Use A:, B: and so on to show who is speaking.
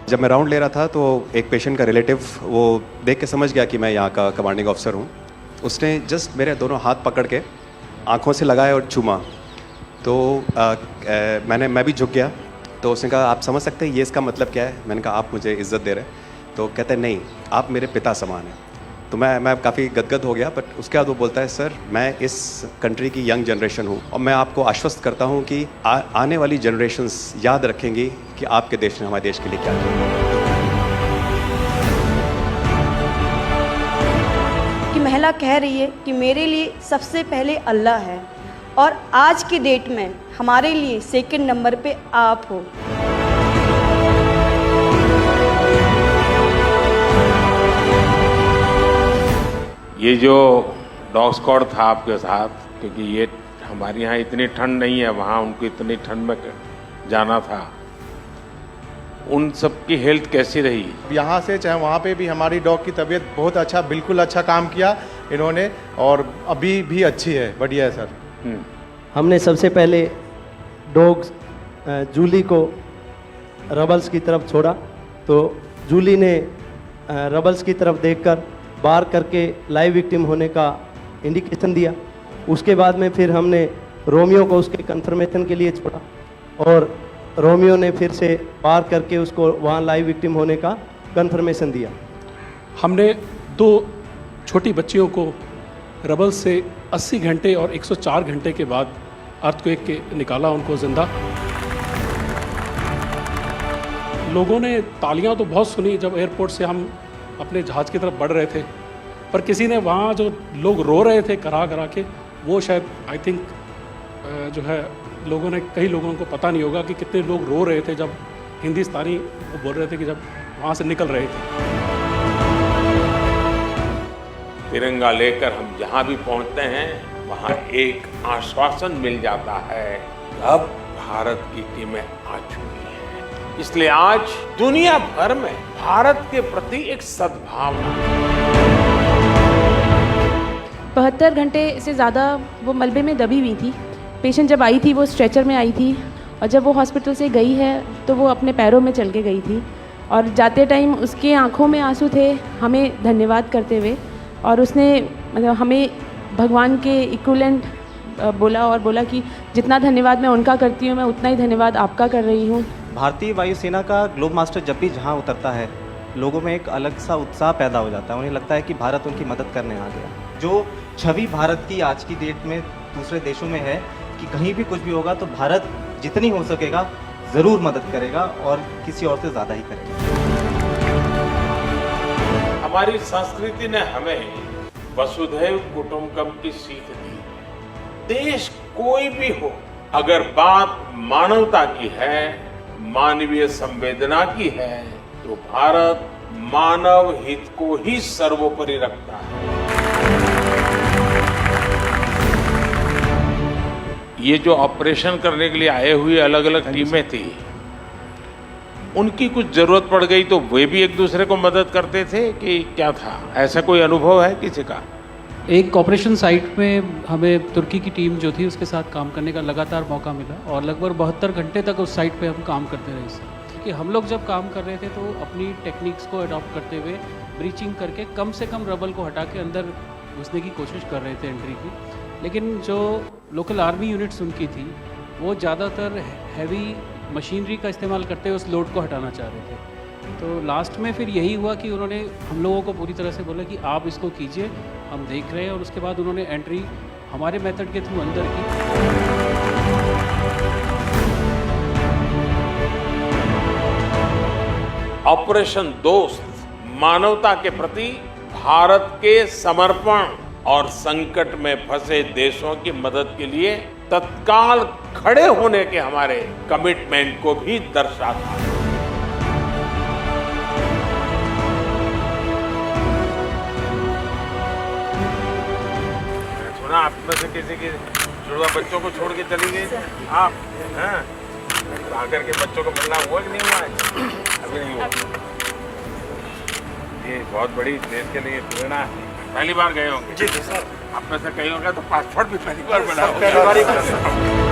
A: जब मैं राउंड ले रहा था तो एक पेशेंट का रिलेटिव वो देख के समझ गया कि मैं यहाँ का कमांडिंग ऑफिसर हूँ। उसने जस्ट मेरे दोनों हाथ पकड़ के आंखों से लगाए और चूमा। तो मैं भी झुक गया। तो उसने कहा आप समझ सकते हैं ये इसका मतलब क्या है? मैंने कहा आप मुझे इज़्ज़त दे रहे हैं। तो कहते हैं नहीं, आप मेरे पिता समान हैं। तो मैं काफ़ी गदगद हो गया। बट उसके बाद वो बोलता है सर मैं इस कंट्री की यंग जनरेशन हूँ और मैं आपको आश्वस्त करता हूँ कि आने वाली जनरेशन्स याद रखेंगी कि आपके देश ने हमारे देश के लिए क्या किया।
B: कि महिला कह रही है कि मेरे लिए सबसे पहले अल्लाह है और आज की डेट में हमारे लिए सेकंड नंबर पे आप हो।
C: ये जो डॉग स्क्वाड था आपके साथ, क्योंकि ये हमारे यहाँ इतनी ठंड नहीं है, वहाँ उनको इतनी ठंड में जाना था, उन सब की हेल्थ कैसी रही?
D: यहाँ से चाहे वहाँ पे भी हमारी डॉग की तबीयत बहुत अच्छा, बिल्कुल अच्छा काम किया इन्होंने और अभी भी अच्छी है, बढ़िया है सर।
E: हमने सबसे पहले डॉग जूली को रबल्स की तरफ छोड़ा तो जूली ने रबल्स की तरफ देखकर बार करके लाइव विक्टिम होने का इंडिकेशन दिया। उसके बाद में फिर हमने रोमियो को उसके कंफर्मेशन के लिए छोड़ा और रोमियो ने फिर से बार करके उसको वहाँ लाइव विक्टिम होने का कंफर्मेशन दिया।
F: हमने 2 छोटी बच्चियों को रबल से 80 घंटे और 104 घंटे के बाद अर्थक्वेक के निकाला उनको जिंदा। लोगों ने तालियां तो बहुत सुनी जब एयरपोर्ट से हम अपने जहाज़ की तरफ बढ़ रहे थे, पर किसी ने वहाँ जो लोग रो रहे थे करा के, वो शायद आई थिंक जो है लोगों ने, कई लोगों को पता नहीं होगा कि कितने लोग रो रहे थे जब हिंदुस्तानी वो बोल रहे थे कि जब वहाँ से निकल रहे थे।
C: तिरंगा लेकर हम जहाँ भी पहुँचते हैं वहाँ एक आश्वासन मिल जाता है, अब भारत की टीमें आ चुकी हैं। इसलिए आज दुनिया भर में भारत के प्रति एक सद्भावना।
G: 72 घंटे से ज़्यादा वो मलबे में दबी हुई थी। पेशेंट जब आई थी वो स्ट्रेचर में आई थी और जब वो हॉस्पिटल से गई है तो वो अपने पैरों में चल के गई थी और जाते टाइम उसके आंखों में आंसू थे हमें धन्यवाद करते हुए, और उसने मतलब हमें भगवान के इक्विवेलेंट बोला कि जितना धन्यवाद मैं उनका करती हूँ मैं उतना ही धन्यवाद आपका कर रही हूँ।
H: भारतीय वायुसेना का ग्लोब मास्टर जब भी जहाँ उतरता है लोगों में एक अलग सा उत्साह पैदा हो जाता है। उन्हें लगता है कि भारत उनकी मदद करने आ गया। जो छवि भारत की आज की डेट में दूसरे देशों में है कि कहीं भी कुछ भी होगा तो भारत जितनी हो सकेगा ज़रूर मदद करेगा और किसी और से ज़्यादा ही करेगा।
C: हमारी संस्कृति ने हमें वसुधैव कुटुंबकम की सीख दी। देश कोई भी हो, अगर बात मानवता की है, मानवीय संवेदना की है, तो भारत मानव हित को ही सर्वोपरि रखता है। ये जो ऑपरेशन करने के लिए आए हुए अलग अलग टीमें थी, उनकी कुछ जरूरत पड़ गई तो वे भी एक दूसरे को मदद करते थे कि क्या था? ऐसा कोई अनुभव है किसी का?
I: एक ऑपरेशन साइट में हमें तुर्की की टीम जो थी उसके साथ काम करने का लगातार मौका मिला और लगभग 72 घंटे तक उस साइट पे हम काम करते रहे सर। कि हम लोग जब काम कर रहे थे तो अपनी टेक्निक्स को अडॉप्ट करते हुए ब्रीचिंग करके कम से कम रबल को हटा के अंदर घुसने की कोशिश कर रहे थे एंट्री की। लेकिन जो लोकल आर्मी यूनिट्स उनकी थी वो ज़्यादातर हैवी मशीनरी का इस्तेमाल करते हुए उस लोड को हटाना चाह रहे थे। तो लास्ट में फिर यही हुआ कि उन्होंने हम लोगों को पूरी तरह से बोला कि आप इसको कीजिए, हम देख रहे हैं, और उसके बाद उन्होंने एंट्री हमारे मेथड के थ्रू अंदर की।
C: ऑपरेशन दोस्त मानवता के प्रति भारत के समर्पण और संकट में फंसे देशों की मदद के लिए तत्काल खड़े होने के हमारे कमिटमेंट को भी दर्शाता है। सुना आप में से किसी की जुड़वा बच्चों को छोड़ के चली गई आप? हैं? आकर के बच्चों को मिलना हुआ कि नहीं हुआ है? अभी नहीं हुआ। ये बहुत बड़ी देश के लिए प्रेरणा है। पहली बार गए होंगे? जी सर। आप में से कई होंगे तो पासपोर्ट भी पहली बार बना होगा।